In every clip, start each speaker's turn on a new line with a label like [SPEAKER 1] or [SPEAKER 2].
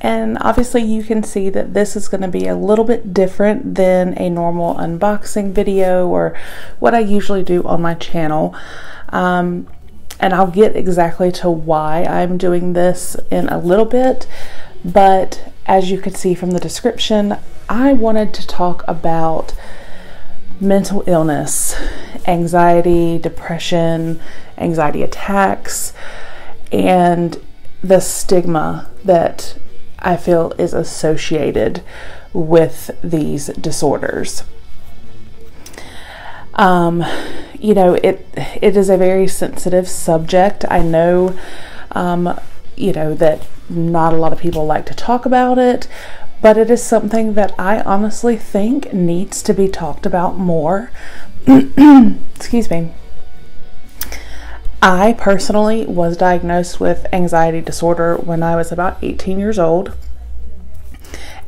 [SPEAKER 1] And obviously you can see that this is going to be a little bit different than a normal unboxing video or what I usually do on my channel. And I'll get exactly to why I'm doing this in a little bit, but as you can see from the description, I wanted to talk about mental illness, anxiety, depression, anxiety attacks, and the stigma that I feel is associated with these disorders. You know, it is a very sensitive subject. I know, you know, that not a lot of people like to talk about it, but it is something that I honestly think needs to be talked about more. Excuse me. I personally was diagnosed with anxiety disorder when I was about 18 years old,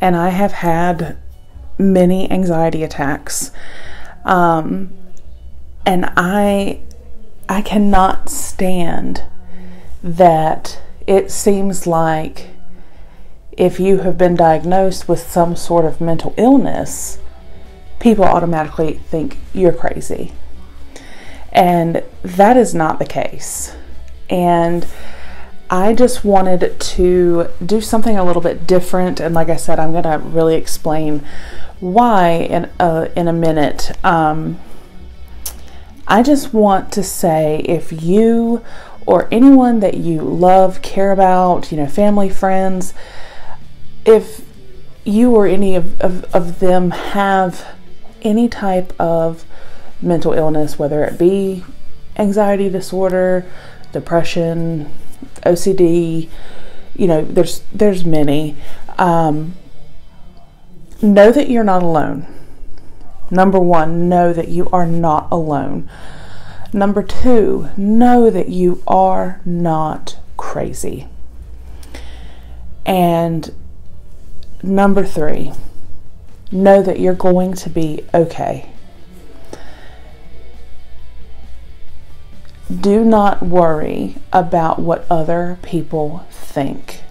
[SPEAKER 1] and I have had many anxiety attacks. And I cannot stand that it seems like if you have been diagnosed with some sort of mental illness, people automatically think you're crazy. And that is not the case. And I just wanted to do something a little bit different. And like I said, I'm going to really explain why in a minute. I just want to say, if you or anyone that you love, care about, you know, family, friends, if you or any of them have any type of mental illness, whether it be anxiety disorder, depression, OCD, you know, there's many, know that you're not alone. Number one, know that you are not alone. Number two, know that you are not crazy. And number three, know that you're going to be okay. Do not worry about what other people think.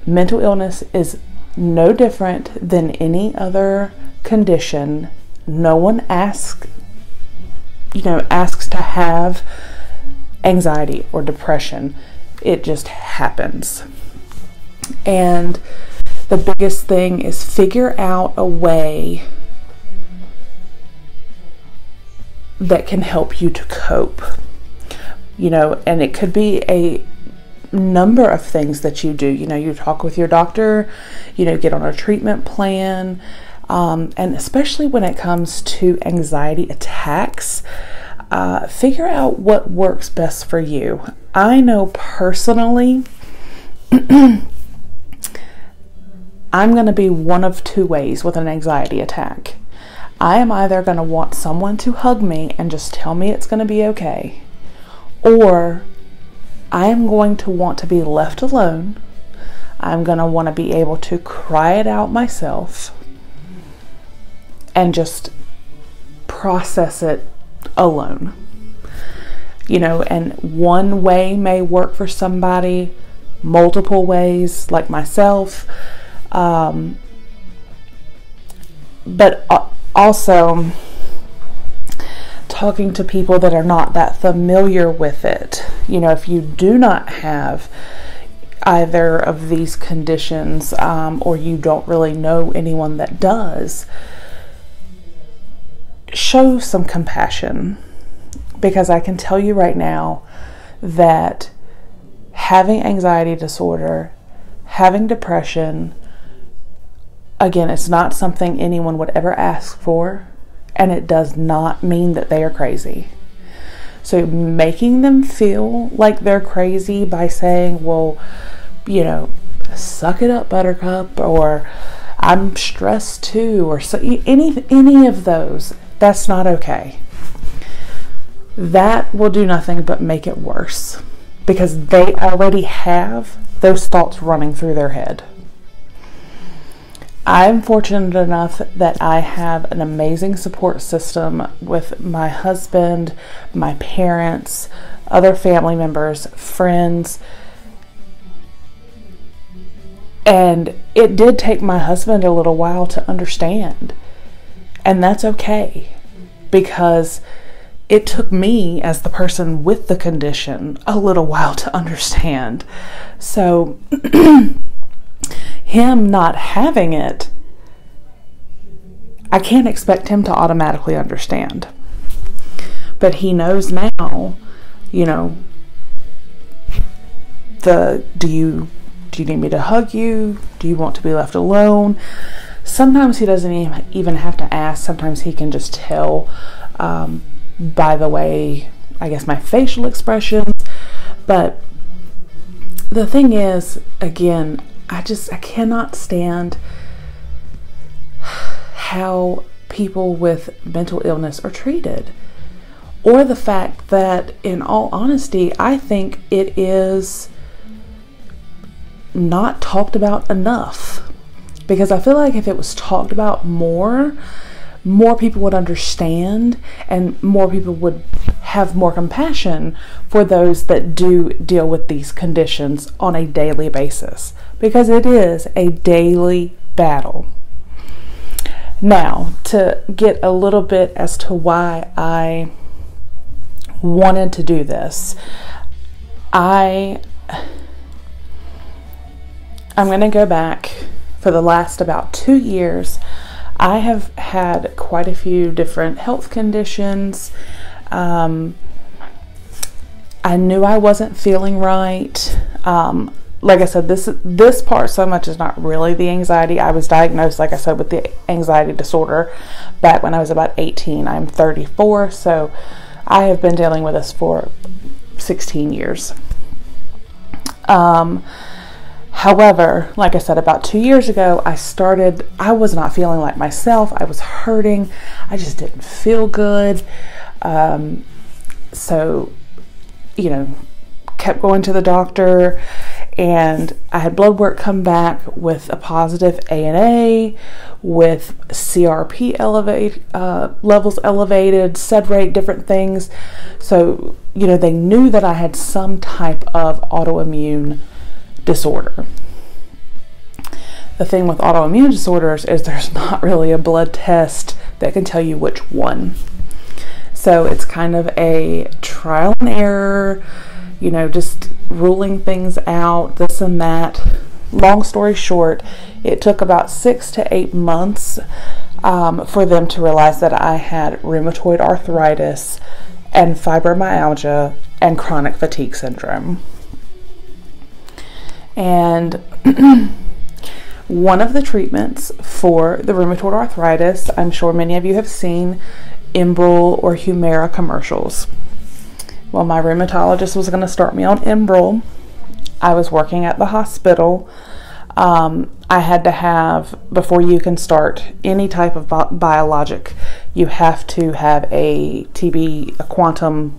[SPEAKER 1] Mental illness is no different than any other condition. No one asks to have anxiety or depression. It just happens. And the biggest thing is figure out a way that can help you to cope. You know, and it could be a number of things that you do. You know, you talk with your doctor, you know, get on a treatment plan. And especially when it comes to anxiety attacks, figure out what works best for you. I know personally, I'm going to be one of two ways with an anxiety attack. I am either going to want someone to hug me and just tell me it's going to be okay, or I am going to want to be left alone. I'm going to want to be able to cry it out myself and just process it alone. You know, and one way may work for somebody, multiple ways, like myself. But also talking to people that are not that familiar with it. You know, if you do not have either of these conditions, or you don't really know anyone that does, show some compassion, because I can tell you right now that having anxiety disorder, having depression, again, it's not something anyone would ever ask for, and it does not mean that they are crazy. So making them feel like they're crazy by saying, well, you know, suck it up, buttercup, or I'm stressed too, or so, any of those, that's not okay. That will do nothing but make it worse, because they already have those thoughts running through their head. I'm fortunate enough that I have an amazing support system with my husband, my parents, other family members, friends. And it did take my husband a little while to understand. And that's okay, because it took me, as the person with the condition, a little while to understand. So him not having it, I can't expect him to automatically understand. But he knows now, you know, do you need me to hug you? Do you want to be left alone? Sometimes he doesn't even have to ask. Sometimes he can just tell by the way, I guess, my facial expressions. But the thing is, again, I cannot stand how people with mental illness are treated. Or the fact that, in all honesty, I think it is not talked about enough. Because I feel like if it was talked about more people would understand, and more people would have more compassion for those that do deal with these conditions on a daily basis. Because it is a daily battle. Now, to get a little bit as to why I wanted to do this, I'm going to go back for the last about 2 years. I have had quite a few different health conditions. I knew I wasn't feeling right. Like I said, this part so much is not really the anxiety. I was diagnosed, like I said, with the anxiety disorder back when I was about 18. I'm 34, so I have been dealing with this for 16 years. However, like I said, about 2 years ago, I was not feeling like myself. I was hurting. I just didn't feel good. So, you know, kept going to the doctor, and I had blood work come back with a positive ANA, with CRP levels elevated, sed rate, different things. So, you know, they knew that I had some type of autoimmune disorder. The thing with autoimmune disorders is there's not really a blood test that can tell you which one. So it's kind of a trial and error, you know, just ruling things out, this and that. Long story short, it took about 6 to 8 months for them to realize that I had rheumatoid arthritis and fibromyalgia and chronic fatigue syndrome. And one of the treatments for the rheumatoid arthritis, I'm sure many of you have seen Enbrel or Humira commercials. Well, my rheumatologist was going to start me on Enbrel. I was working at the hospital. I had to have, before you can start any type of biologic, you have to have a TB, a quantum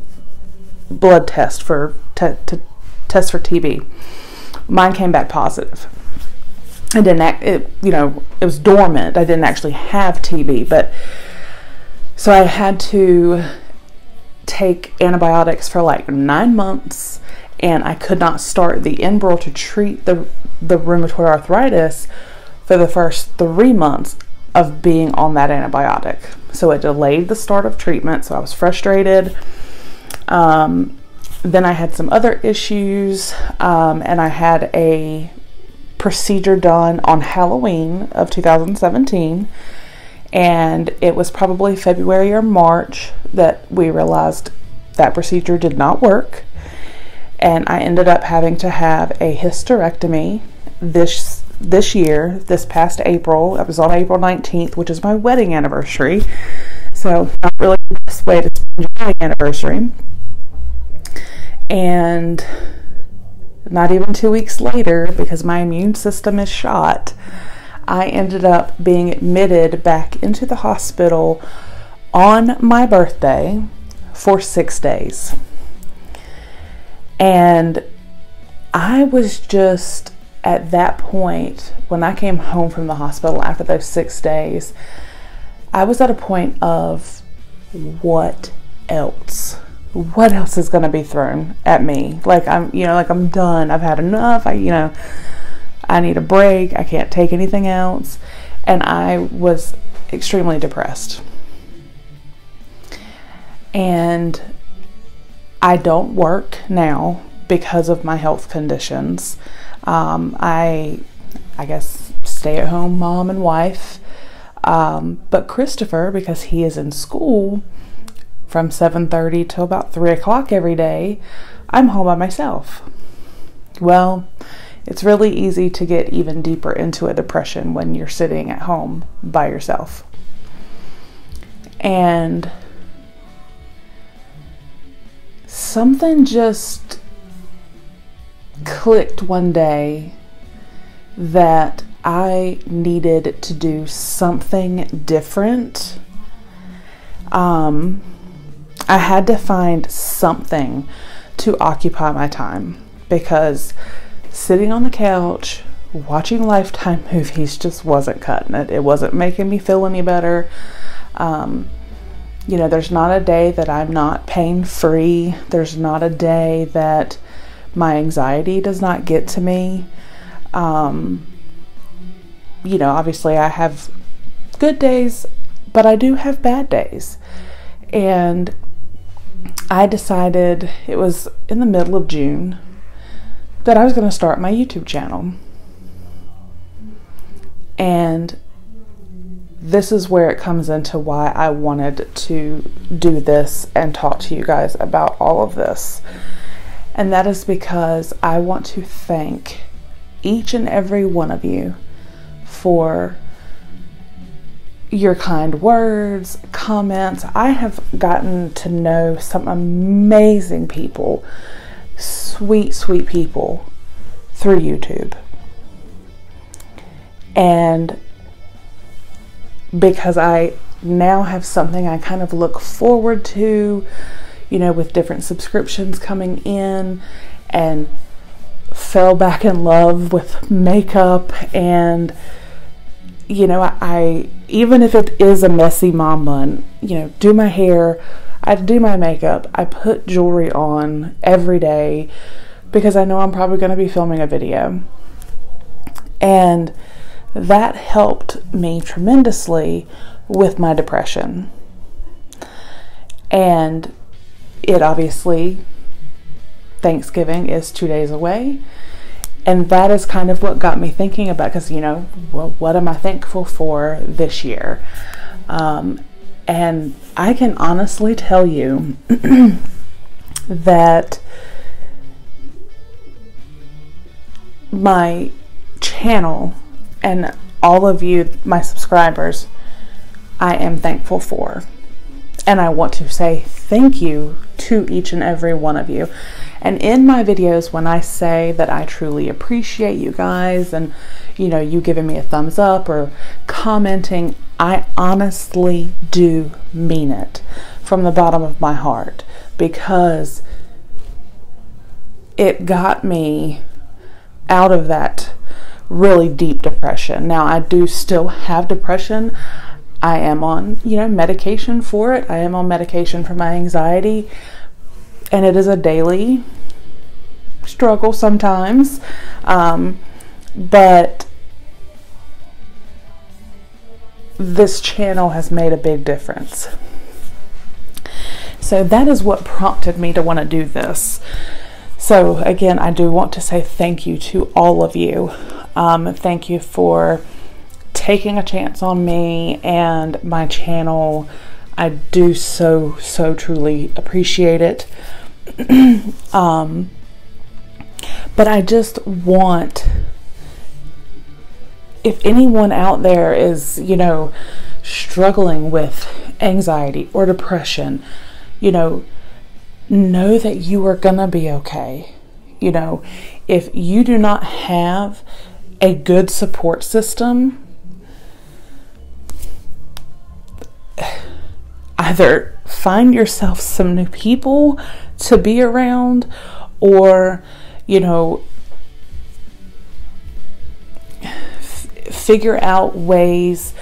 [SPEAKER 1] blood test to test for TB. Mine came back positive. It was dormant. I didn't actually have TB, but so I had to take antibiotics for like 9 months, and I could not start the Enbrel to treat the rheumatoid arthritis for the first 3 months of being on that antibiotic. So it delayed the start of treatment, so I was frustrated. Then I had some other issues, and I had a procedure done on Halloween of 2017, and it was probably February or March that we realized that procedure did not work, and I ended up having to have a hysterectomy this year, this past April. It was on April 19th, which is my wedding anniversary, so not really the best way to spend your wedding anniversary. And not even 2 weeks later, because my immune system is shot, I ended up being admitted back into the hospital on my birthday for 6 days. And I was just, at that point, when I came home from the hospital after those 6 days, I was at a point of, what else? What else is going to be thrown at me? Like I'm done. I've had enough. I I need a break. I can't take anything else. And I was extremely depressed. And I don't work now because of my health conditions. I guess stay-at-home mom and wife. But Christopher, because he is in school from 7:30 till about 3 o'clock every day, I'm home by myself. Well, it's really easy to get even deeper into a depression when you're sitting at home by yourself. And something just clicked one day that I needed to do something different. I had to find something to occupy my time, because sitting on the couch watching Lifetime movies just wasn't cutting it. It wasn't making me feel any better. You know, there's not a day that I'm not pain-free. There's not a day that my anxiety does not get to me. You know, obviously I have good days, but I do have bad days. And I decided, it was in the middle of June, that I was going to start my YouTube channel. And this is where it comes into why I wanted to do this and talk to you guys about all of this. And that is because I want to thank each and every one of you for your kind words, comments. I have gotten to know some amazing people, sweet, sweet people, through YouTube. And because I now have something I kind of look forward to, you know, with different subscriptions coming in, and fell back in love with makeup. And you know, I even if it is a messy mom bun, you know, do my hair, I do my makeup, I put jewelry on every day because I know I'm probably going to be filming a video. And that helped me tremendously with my depression. And it obviously, Thanksgiving is 2 days away. And that is kind of what got me thinking about, because, you know, well, what am I thankful for this year? And I can honestly tell you that my channel and all of you, my subscribers, I am thankful for. And I want to say thank you to each and every one of you. And in my videos, when I say that I truly appreciate you guys and, you know, you giving me a thumbs up or commenting, I honestly do mean it from the bottom of my heart, because it got me out of that really deep depression. Now, I do still have depression. I am on, you know, medication for it. I am on medication for my anxiety. And it is a daily struggle sometimes. But this channel has made a big difference. So that is what prompted me to want to do this. So again, I do want to say thank you to all of you. Thank you for taking a chance on me and my channel. I do so truly appreciate it. But I just want, if anyone out there is, you know, struggling with anxiety or depression, you know that you are gonna be okay. You know, if you do not have a good support system, either find yourself some new people to be around, or, you know, figure out ways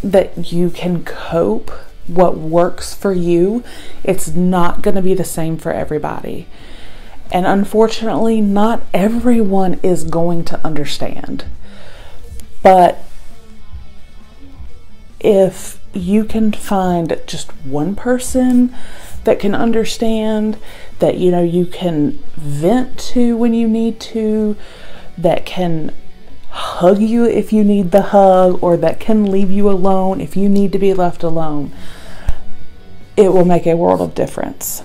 [SPEAKER 1] that you can cope, what works for you. It's not going to be the same for everybody. And unfortunately, not everyone is going to understand. But if you can find just one person that can understand, that you can vent to when you need to, that can hug you if you need the hug, or that can leave you alone if you need to be left alone, it will make a world of difference.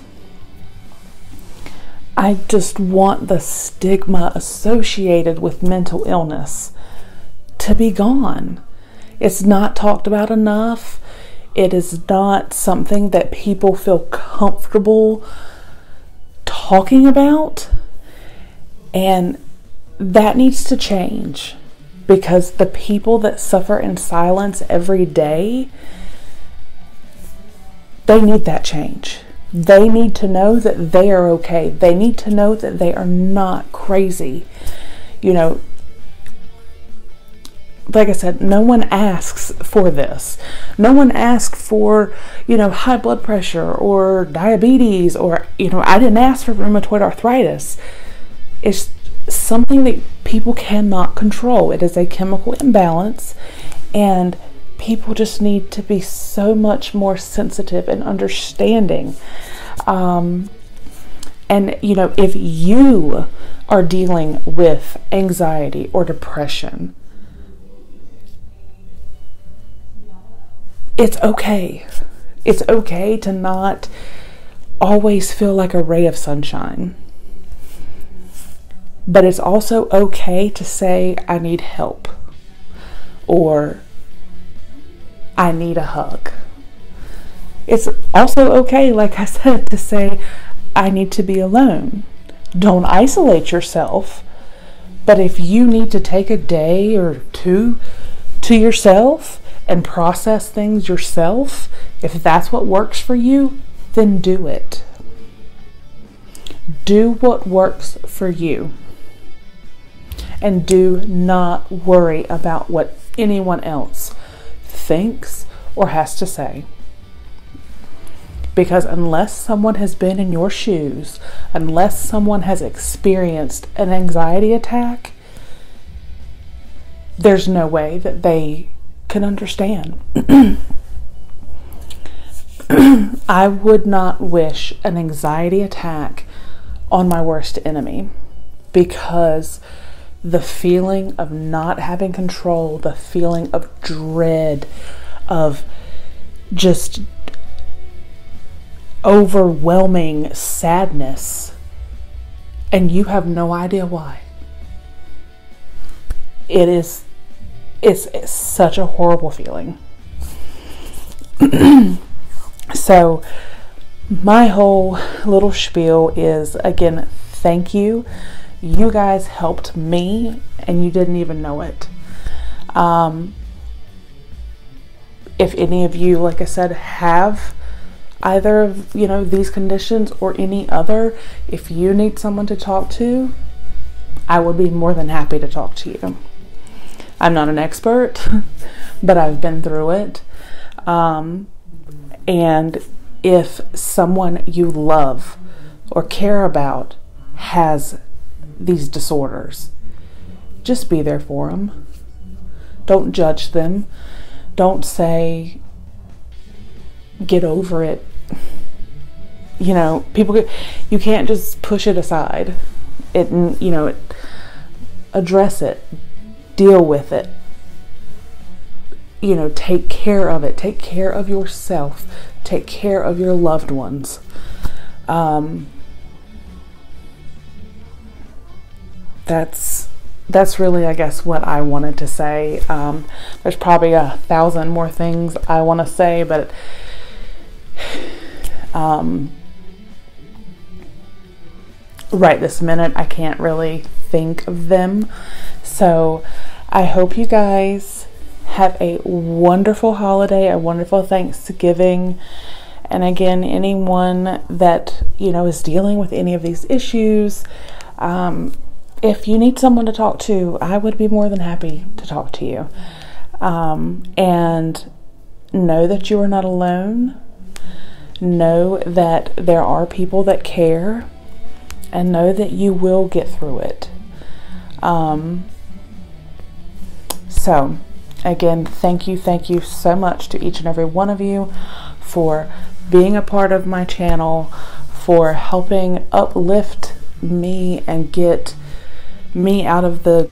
[SPEAKER 1] I just want the stigma associated with mental illness to be gone. It's not talked about enough. It is not something that people feel comfortable talking about. And that needs to change, because the people that suffer in silence every day, they need that change. They need to know that they are okay. They need to know that they are not crazy. Like I said, no one asks for this. No one asks for, high blood pressure or diabetes, or, I didn't ask for rheumatoid arthritis. It's something that people cannot control. It is a chemical imbalance, and people just need to be so much more sensitive and understanding. And if you are dealing with anxiety or depression, it's okay. It's okay to not always feel like a ray of sunshine. But it's also okay to say, I need help, or I need a hug. It's also okay, like I said, to say, I need to be alone. Don't isolate yourself. But if you need to take a day or two to yourself and process things yourself, if that's what works for you, then do it. Do what works for you. And do not worry about what anyone else thinks or has to say. Because unless someone has been in your shoes, unless someone has experienced an anxiety attack, there's no way that they can understand. I would not wish an anxiety attack on my worst enemy, because the feeling of not having control, the feeling of dread, of just overwhelming sadness, and you have no idea why. It's such a horrible feeling. So my whole little spiel is, again, thank you. You guys helped me, and you didn't even know it. If any of you, like I said, have either of these conditions or any other, if you need someone to talk to, I would be more than happy to talk to you. I'm not an expert, but I've been through it. And if someone you love or care about has these disorders, just be there for them. Don't judge them. Don't say, get over it. People, you can't just push it aside. Address it, deal with it. Take care of it. Take care of yourself. Take care of your loved ones. That's really, I guess, what I wanted to say. There's probably 1,000 more things I want to say, but right this minute I can't really think of them. So I hope you guys have a wonderful holiday, a wonderful Thanksgiving. And again, anyone that is dealing with any of these issues, if you need someone to talk to, I would be more than happy to talk to you. And know that you are not alone. Know that there are people that care. and know that you will get through it. So again, thank you so much to each and every one of you for being a part of my channel, for helping uplift me and get me out of the